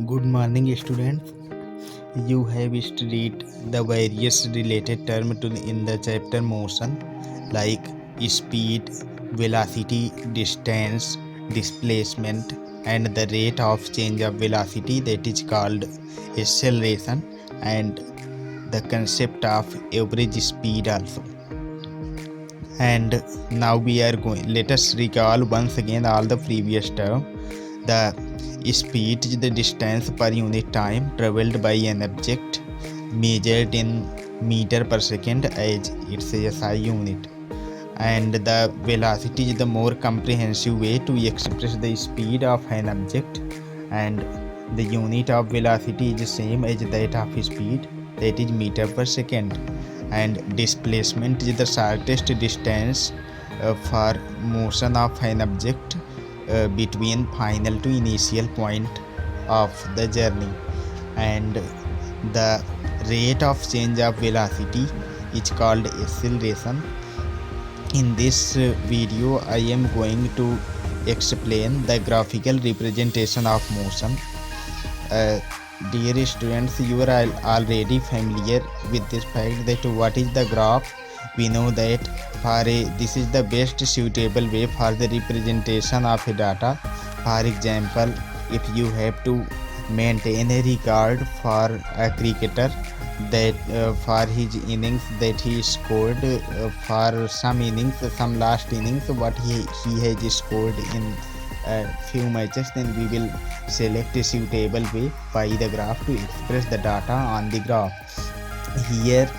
Good morning, students. You have studied the various related terms in the chapter motion, like speed, velocity, distance, displacement, and the rate of change of velocity, that is called acceleration, and the concept of average speed also. And now we are going. Let us recall once again all the previous term. The speed is the distance per unit time traveled by an object measured in meter per second as its SI unit. And the velocity is the more comprehensive way to express the speed of an object, and the unit of velocity is the same as that of speed, that is meter per second. And displacement is the shortest distance for motion of an object between final to initial point of the journey. And the rate of change of velocity is called acceleration. In this video I am going to explain the graphical representation of motion. Dear students, you are already familiar with this fact that what is the graph. We know that this is the best suitable way for the representation of a data. For example, if you have to maintain a record for a cricketer that for his innings that he scored, for some innings, some last innings, what he has scored in few matches, then we will select a suitable way by the graph to express the data on the graph. Here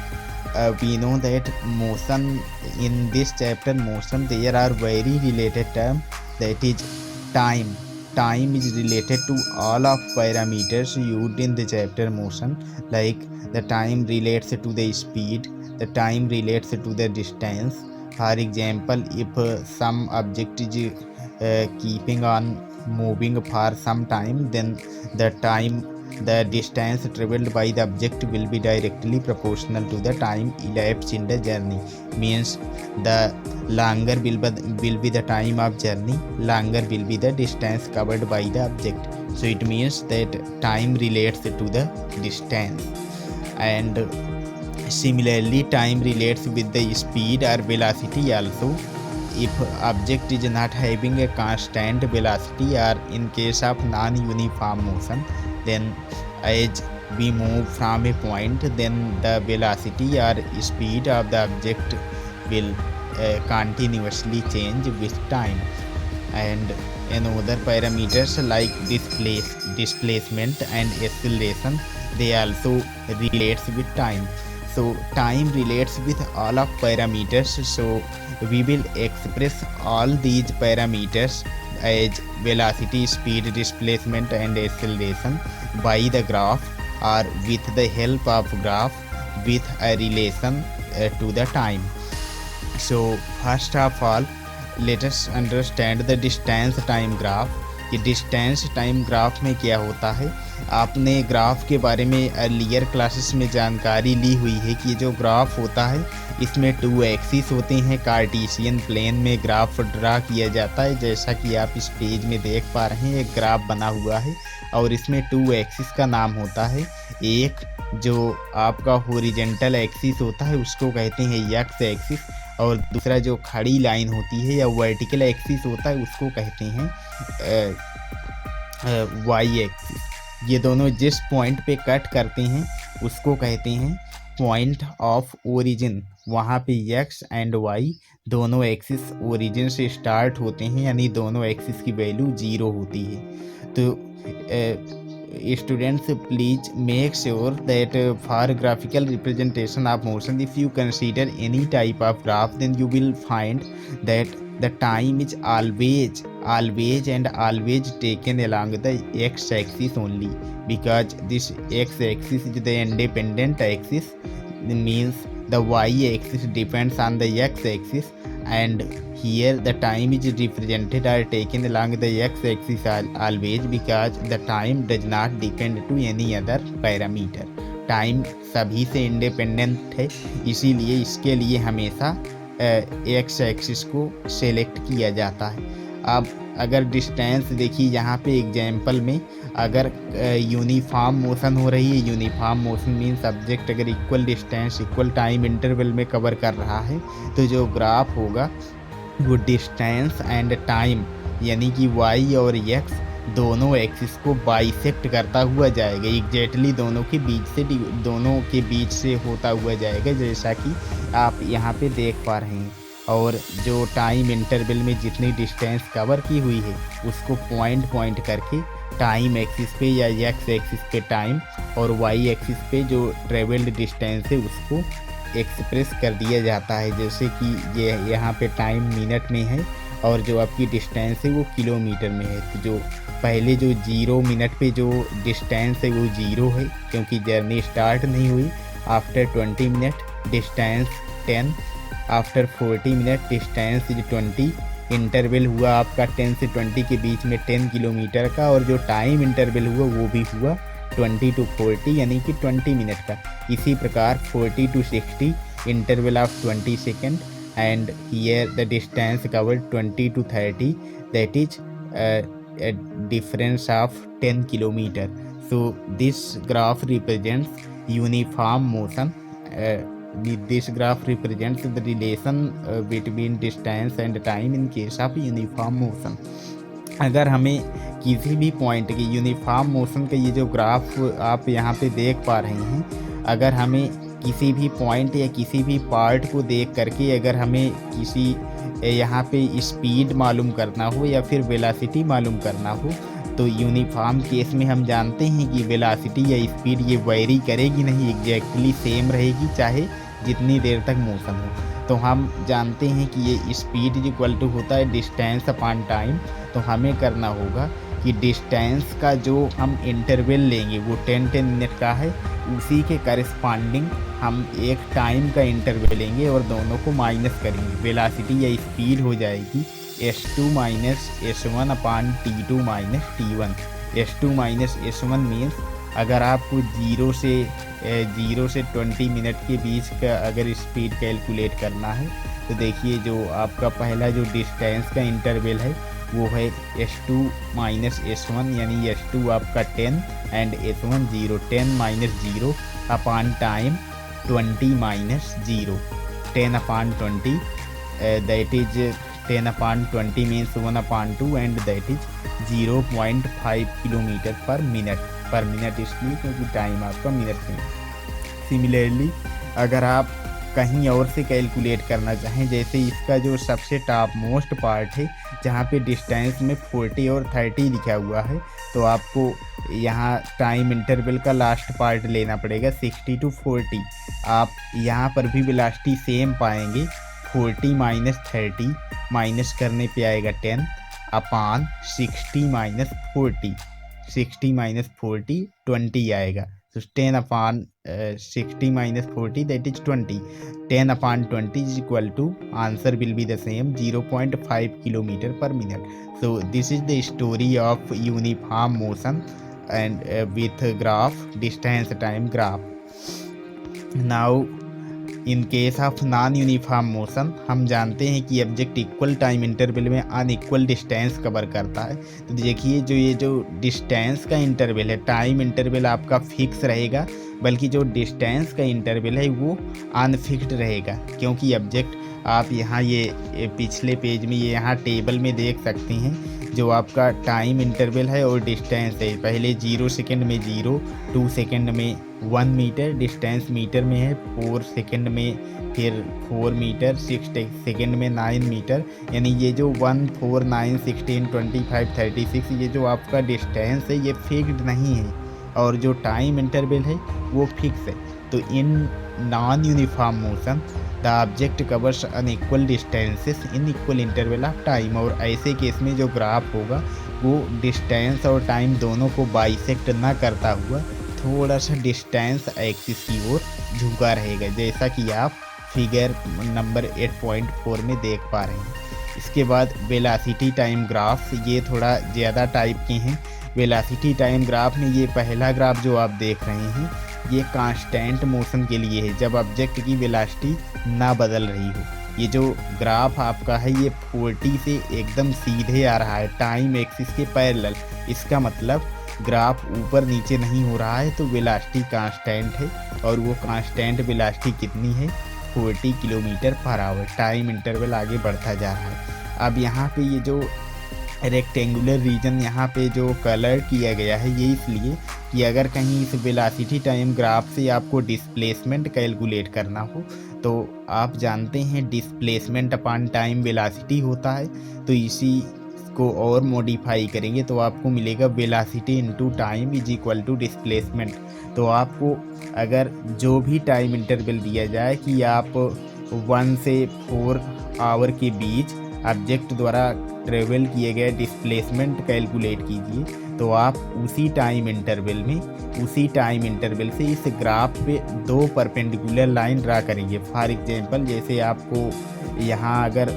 we know that motion, in this chapter motion, there are very related terms, that is time. Time is related to all of parameters used in the chapter motion, like the time relates to the speed, the time relates to the distance. For example, if some object is keeping on moving for some time, then the distance traveled by the object will be directly proportional to the time elapsed in the journey. Means the longer will be the time of journey, longer will be the distance covered by the object. So it means that time relates to the distance. And similarly, time relates with the speed or velocity also. If object is not having a constant velocity, or in case of non-uniform motion, then as we move from a point, then the velocity or speed of the object will continuously change with time. And another parameters like displacement and acceleration, they also relates with time. So time relates with all of parameters, so we will express all these parameters as velocity, speed, displacement and acceleration by the graph, or with the help of graph with a relation to the time. So first of all, let us understand the distance time graph. ये distance time graph में क्या होता है, आपने graph के बारे में earlier classes में जानकारी ली हुई है कि जो ग्राफ होता है इसमें 2 एक्सिस होते हैं। कार्टेशियन प्लेन में ग्राफ ड्रा किया जाता है, जैसा कि आप इस पेज में देख पा रहे हैं, एक ग्राफ बना हुआ है और इसमें 2 एक्सिस का नाम होता है। एक जो आपका हॉरिजॉन्टल एक्सिस होता है उसको कहते हैं एक्स एक्सिस, और दूसरा जो खड़ी लाइन होती है या वर्टिकल एक्सिस होता है उसको कहते हैं वाई एक्सिस। ये दोनों जिस पॉइंट पे कट करते हैं उसको कहते हैं पॉइंट ऑफ ओरिजिन। वहाँ पे एक्स एंड वाई दोनों एक्सिस ओरिजिन से स्टार्ट होते हैं, यानी दोनों एक्सिस की वैल्यू 0 होती है। तो students, please make sure that for graphical representation of motion, if you consider any type of graph, then you will find that the time is always taken along the x-axis only, because this x-axis is the independent axis, means the y-axis depends on the x-axis, and here the time is represented or taken along the x-axis always, because the time does not depend to any other parameter. Time सभी से independent है, इसीलिए इसके लिए हमेशा x axis को select किया जाता है। आप अगर डिस्टेंस देखिए यहाँ पे एग्जाम्पल में, अगर यूनिफॉर्म मोशन हो रही है, यूनिफॉर्म मोशन मीन्स ऑब्जेक्ट अगर equal distance equal time interval में कवर कर रहा है, तो जो ग्राफ होगा वो डिस्टेंस एंड टाइम यानी कि वाई और एक्स दोनों एक्सिस को बाइसेक्ट करता हुआ जाएगा, एग्जैक्टली दोनों के बीच से होता हुआ जाएगा, जैसा कि आप यहाँ पे देख पा रहे हैं। और जो टाइम इंटरवल में जितनी डिस्टेंस कवर की हुई है उसको पॉइंट करके टाइम एक्सिस पे या एक्स एक्सिस पे टाइम और वाई एक्सिस पे जो ट्रेवल्ड डिस्टेंस है उसको एक्सप्रेस कर दिया जाता है। जैसे कि ये यहाँ पे टाइम मिनट में है और जो आपकी डिस्टेंस है वो किलोमीटर में है। तो जो पहले जो 0 मिनट पे जो डिस्टेंस है वो 0 है क्योंकि जर्नी स्टार्ट नहीं हुई। After 20 minute distance 10, after 40 minute distance is 20, interval हुआ आपका 10 से 20 के बीच में 10 किलोमीटर का, और जो टाइम इंटरवल हुआ वो भी हुआ 20 to 40 यानी कि 20 मिनट का। इसी प्रकार 40 to 60 interval of 20 second, and here the distance covered 20 to 30 that is a difference of 10 kilometer. So this graph represents uniform motion. This graph represents the relation between distance and time in case of uniform motion. अगर हमें किसी भी point की uniform motion का ये जो graph आप यहाँ पे देख पा रहे हैं, अगर हमें किसी भी पॉइंट या किसी भी पार्ट को देख करके अगर हमें किसी यहाँ पे स्पीड मालूम करना हो या फिर वेलोसिटी मालूम करना हो, तो यूनिफॉर्म केस में हम जानते हैं कि वेलोसिटी या स्पीड ये वेरी करेगी नहीं, एग्जैक्टली सेम रहेगी चाहे जितनी देर तक मोशन हो। तो हम जानते हैं कि ये स्पीड इज इक्वल टू होता है डिस्टेंस अपॉन टाइम। तो हमें करना होगा कि डिस्टेंस का जो हम इंटरवल लेंगे वो 10-10 मिनट का है, उसी के करस्पॉन्डिंग हम एक टाइम का इंटरवल लेंगे और दोनों को माइनस करेंगे। वेलोसिटी या स्पीड हो जाएगी s2 minus s1 upon t2 minus t1। s2 minus s1 means अगर आपको 0 से 20 मिनट के बीच का अगर स्पीड कैलकुलेट करना है, तो देखिए जो आपका पहला जो डिस्टेंस का इंटरवल है वो है s2 माइनस s1 यानी s2 आपका 10 and s1 0। 10 minus 0 upon time 20 minus 0, 10 upon 20 that is 10 upon 20 means 1 upon 2 and that is 0.5 kilometre पर मिनट इसलिए क्योंकि टाइम आपका मिनट में। सिमिलरली अगर आप कहीं और से कैलकुलेट करना चाहें, जैसे इसका जो सबसे टॉप मोस्ट पार्ट है जहाँ पे डिस्टेंस में 40 और 30 लिखा हुआ है, तो आपको यहाँ टाइम इंटरवल का लास्ट पार्ट लेना पड़ेगा 60 to 40। आप यहाँ पर भी वेलोसिटी सेम पाएंगे, 40 माइनस 30 माइनस करने पे आएगा 10 अपॉन 60 माइनस 40, 60 माइनस 40 20 आएगा। So 10 upon 60 minus 40 that is 20. 10 upon 20 is equal to, answer will be the same, 0.5 kilometer per minute. So this is the story of uniform motion and with graph distance time graph. Now in case of non uniform motion हम जानते हैं कि object equal time interval में unequal distance cover करता है। तो देखिए ये जो डिस्टेंस का इंटरवल है, टाइम इंटरवल आपका फिक्स रहेगा, बल्कि जो डिस्टेंस का इंटरवल है वो अनफिक्स्ड रहेगा, क्योंकि ऑब्जेक्ट आप यहाँ ये पिछले पेज में ये यहाँ टेबल में देख सकते हैं जो आपका टाइम इंटरवल है और डिस्टेंस है। पहले 0 सेकेंड में 0, 2 सेकेंड में 1 मीटर, डिस्टेंस मीटर में है, 4 सेकेंड में फिर 4 मीटर, 6 सेकेंड में 9 मीटर, यानी ये जो 1, 4, 9, 16, 25, 36 ये जो आपका डिस्टेंस है ये फिक्स्ड नहीं है और जो टाइम इंटरवल है वो फिक्स है। तो in non uniform motion the object covers unequal distances in equal interval of time. और ऐसे केस में जो ग्राफ होगा वो डिस्टेंस और टाइम दोनों को बाइसेक्ट ना करता हुआ थोड़ा सा डिस्टेंस एक्सिस की ओर झुका रहेगा, जैसा कि आप फिगर नंबर 8.4 में देख पा रहे हैं। इसके बाद वेलोसिटी टाइम ग्राफ, ये थोड़ा ज़्यादा टाइप के हैं। वेलोसिटी टाइम ग्राफ में ये पहला ग्राफ जो आप देख रहे हैं ये कांस्टेंट मोशन के लिए है, जब ऑब्जेक्ट की वेलोसिटी ना बदल रही हो। ये जो ग्राफ आपका है ये 40 से एकदम सीधे आ रहा है टाइम एक्सिस के पैरेलल। इसका मतलब ग्राफ ऊपर नीचे नहीं हो रहा है, तो वेलोसिटी कांस्टेंट है, और वो कांस्टेंट वेलोसिटी कितनी है 40 kilometre per hour. Time interval आगे बढ़ता जा रहा है। अब यहाँ पे ये जो रेक्टेंगुलर रीजन यहाँ पे जो कलर किया गया है ये इसलिए कि अगर कहीं इस वेलोसिटी टाइम ग्राफ से आपको डिस्प्लेसमेंट कैलकुलेट करना हो, तो आप जानते हैं डिस्प्लेसमेंट अपॉन टाइम वेलोसिटी होता है, तो इसी को और मॉडिफाई करेंगे तो आपको मिलेगा velocity into time is equal to displacement. तो आपको अगर जो भी टाइम इंटरवल दिया जाए कि आप 1 से 4 आवर के बीच ऑब्जेक्ट द्वारा ट्रेवल किए गए डिस्प्लेसमेंट कैलकुलेट कीजिए, तो आप उसी टाइम इंटरवल से इस ग्राफ पे 2 परपेंडिकुलर लाइन ड्रा करेंगे। फॉर एग्जांपल जैसे आपको यहाँ अगर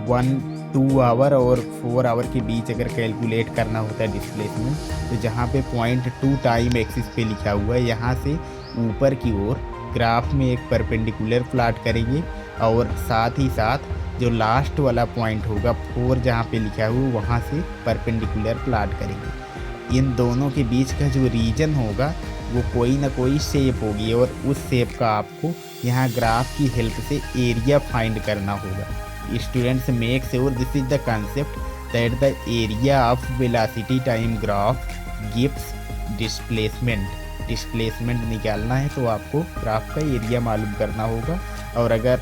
1-2 आवर और 4 आवर के बीच अगर कैलकुलेट करना होता है डिस्प्लेसमेंट, तो जहाँ पे पॉइंट 2 टाइम एक्सिस पे लिखा हुआ है यहाँ से ऊपर की ओर ग्राफ में एक परपेंडिकुलर प्लॉट करेंगे, और साथ ही साथ जो लास्ट वाला पॉइंट होगा 4 जहाँ पे लिखा हुआ वहाँ से परपेंडिकुलर प्लॉट करेंगे। इन दोनों के बीच का जो रीजन होगा वो कोई ना कोई शेप होगी, और उस शेप का आपको यहाँ ग्राफ की हेल्प से एरिया फाइंड करना होगा। Students make sure this is the concept that the area of velocity time graph gives displacement निकालना है तो आपको ग्राफ का एरिया मालूम करना होगा। और अगर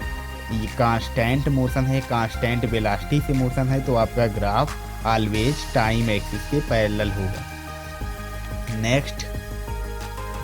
ये कांस्टेंट मोशन है, कांस्टेंट वेलोसिटी से मोशन है, तो आपका ग्राफ ऑलवेज टाइम एक्सिस के पैरेलल होगा। नेक्स्ट,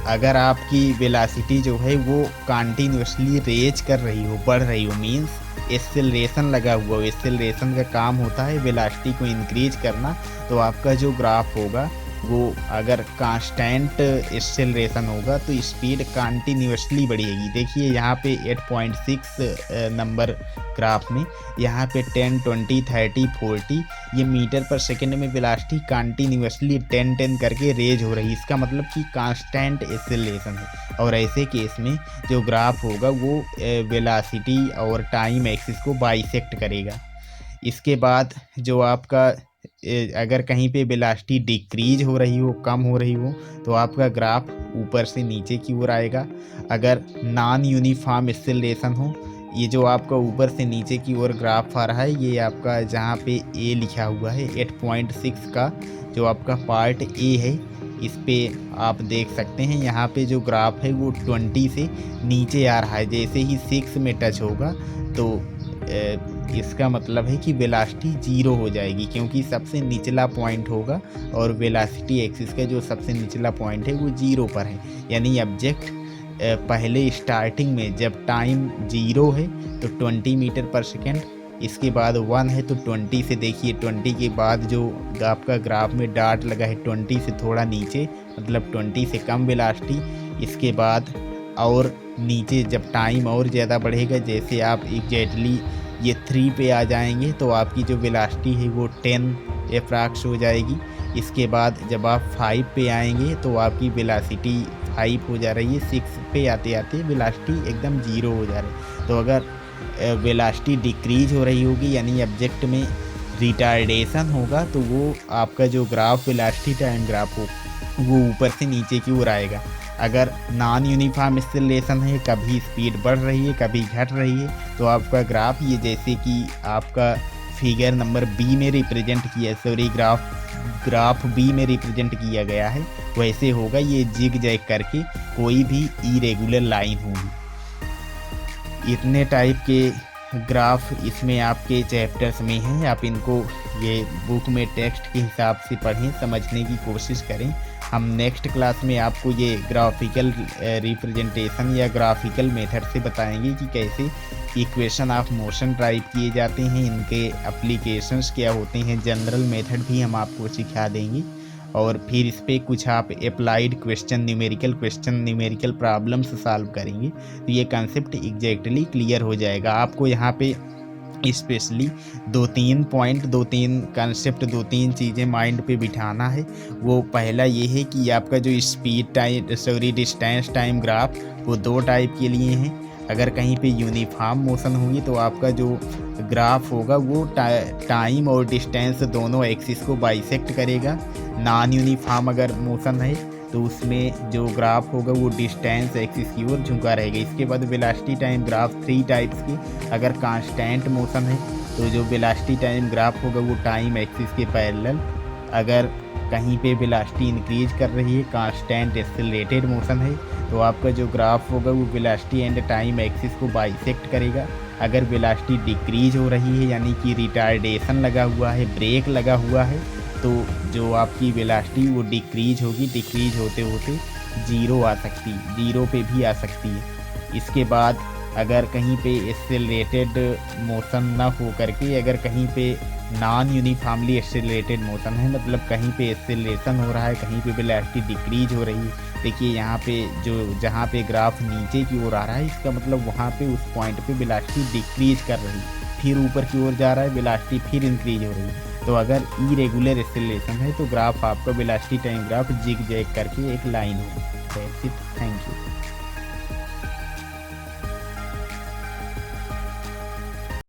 अगर आपकी वेलोसिटी जो है वो कंटिन्यूसली रेज कर रही हो, बढ़ रही हो, मींस एक्सेलरेशन लगा हुआ हो, एक्सेलरेशन का काम होता है वेलोसिटी को इंक्रीज करना, तो आपका जो ग्राफ होगा वो अगर कांस्टेंट एक्सेलरेशन होगा तो स्पीड कंटिन्यूसली बढ़ेगी। देखिए यहाँ पे 8.6 नंबर ग्राफ में यहाँ पे 10, 20, 30, 40 ये मीटर पर सेकंड में वेलोसिटी कंटिन्यूसली 10 करके रेज हो रही है। इसका मतलब कि कांस्टेंट एक्सेलरेशन है, और ऐसे केस में जो ग्राफ होगा वो वेलोसिटी और टाइम एक्सिस को बाइसेक्ट करेगा। इसके बाद जो आपका अगर कहीं पे वेलोसिटी डिक्रीज हो रही हो, कम हो रही हो, तो आपका ग्राफ ऊपर से नीचे की ओर आएगा। अगर नॉन यूनिफॉर्म एक्सेलरेशन हो, ये जो आपका ऊपर से नीचे की ओर ग्राफ आ रहा है, ये आपका जहाँ पे ए लिखा हुआ है 8.6 का जो आपका पार्ट ए है, इस पे आप देख सकते हैं यहाँ पे जो ग्राफ है वो 20 से नीचे आ रहा है। जैसे ही 6 में टच होगा तो इसका मतलब है कि वेलोसिटी 0 हो जाएगी, क्योंकि सबसे निचला पॉइंट होगा और वेलोसिटी एक्सिस का जो सबसे निचला पॉइंट है वो 0 पर है। यानी ऑब्जेक्ट पहले स्टार्टिंग में जब टाइम 0 है तो 20 मीटर पर सेकेंड, इसके बाद 1 है तो 20 से देखिए 20 के बाद जो आपका ग्राफ में डॉट लगा है 20 से थोड़ा नीचे, मतलब 20 से कम वेलोसिटी। इसके बाद और नीचे जब टाइम और ज़्यादा बढ़ेगा, जैसे आप एग्जैक्टली ये 3 पे आ जाएंगे तो आपकी जो वेलोसिटी है वो 10 अप्रॉक्स हो जाएगी। इसके बाद जब आप 5 पे आएंगे तो आपकी वेलोसिटी 5 हो जा रही है, 6 पे आते आते वेलोसिटी एकदम 0 हो जा रही है। तो अगर वेलोसिटी डिक्रीज हो रही होगी यानी ऑब्जेक्ट में रिटार्डेशन होगा, तो वो आपका जो ग्राफ वेलोसिटी टाइम ग्राफ हो वो ऊपर से नीचे की ओर आएगा। अगर नॉन यूनिफॉर्म एक्सेलरेशन है, कभी स्पीड बढ़ रही है कभी घट रही है, तो आपका ग्राफ ये जैसे कि आपका फिगर नंबर बी में रिप्रेजेंट किया, सॉरी ग्राफ बी में रिप्रेजेंट किया गया है, वैसे होगा। ये जिग जैग करके कोई भी इरेगुलर लाइन होगी। इतने टाइप के ग्राफ इसमें आपके चैप्टर्स में हैं, आप इनको ये बुक में टेक्स्ट के हिसाब से पढ़ें, समझने की कोशिश करें। हम नेक्स्ट क्लास में आपको ये ग्राफिकल रिप्रेजेंटेशन या ग्राफिकल मेथड से बताएंगे कि कैसे इक्वेशन ऑफ मोशन टाइप किए जाते हैं, इनके एप्लीकेशंस क्या होते हैं, जनरल मेथड भी हम आपको सिखा देंगे। और फिर इस पर कुछ आप applied question, numerical problems solve करेंगे, तो ये कंसेप्ट एग्जैक्टली क्लियर हो जाएगा। आपको यहाँ पे स्पेशली 2-3 पॉइंट, 2-3 कंसेप्ट, 2-3 चीज़ें माइंड पे बिठाना है। वो पहला ये है कि आपका जो speed time distance time graph वो 2 टाइप के लिए हैं। अगर कहीं पे यूनिफॉर्म मोशन होगी तो आपका जो ग्राफ होगा वो टाइम और डिस्टेंस दोनों एक्सिस को बाइसेक्ट करेगा। नॉन यूनिफॉर्म अगर मोशन है तो उसमें जो ग्राफ होगा वो डिस्टेंस एक्सिस की ओर झुका रहेगा। इसके बाद वेलोसिटी टाइम ग्राफ 3 टाइप्स की, अगर कांस्टेंट मोशन है तो जो वेलोसिटी टाइम ग्राफ होगा वो टाइम एक्सिस के पैरेलल, अगर कहीं पे वेलोसिटी इंक्रीज कर रही है कांस्टेंट एक्सेलरेटेड मोशन है तो आपका जो ग्राफ होगा वो वेलोसिटी एंड टाइम एक्सिस को बाइसेक्ट करेगा। अगर वेलोसिटी डिक्रीज हो रही है यानी कि रिटार्डेशन लगा हुआ है, ब्रेक लगा हुआ है, तो जो आपकी वेलोसिटी वो डिक्रीज होगी, डिक्रीज होते होते जीरो आ सकती, जीरो पे भी आ सकती है। इसके बाद अगर कहीं पे एक्सेलरेटेड मोशन ना हो करके अगर कहीं पे नॉन यूनिफॉर्मली एक्सेलरेटेड मोशन है, मतलब कहीं पे एक्सेलरेशन हो रहा है, कहीं पे वेलोसिटी डिक्रीज हो रही है। देखिए यहाँ पे जो जहाँ पे ग्राफ नीचे की ओर आ रहा है इसका मतलब वहाँ पे उस पॉइंट पे वेलोसिटी डिक्रीज कर रही है, फिर ऊपर की ओर जा रहा है वेलोसिटी फिर इंक्रीज हो रही है। तो अगर इरेगुलर एक्सेलरेशन है तो ग्राफ आपका velocity time graph zigzag करके एक लाइन होगी। That's it, thank you.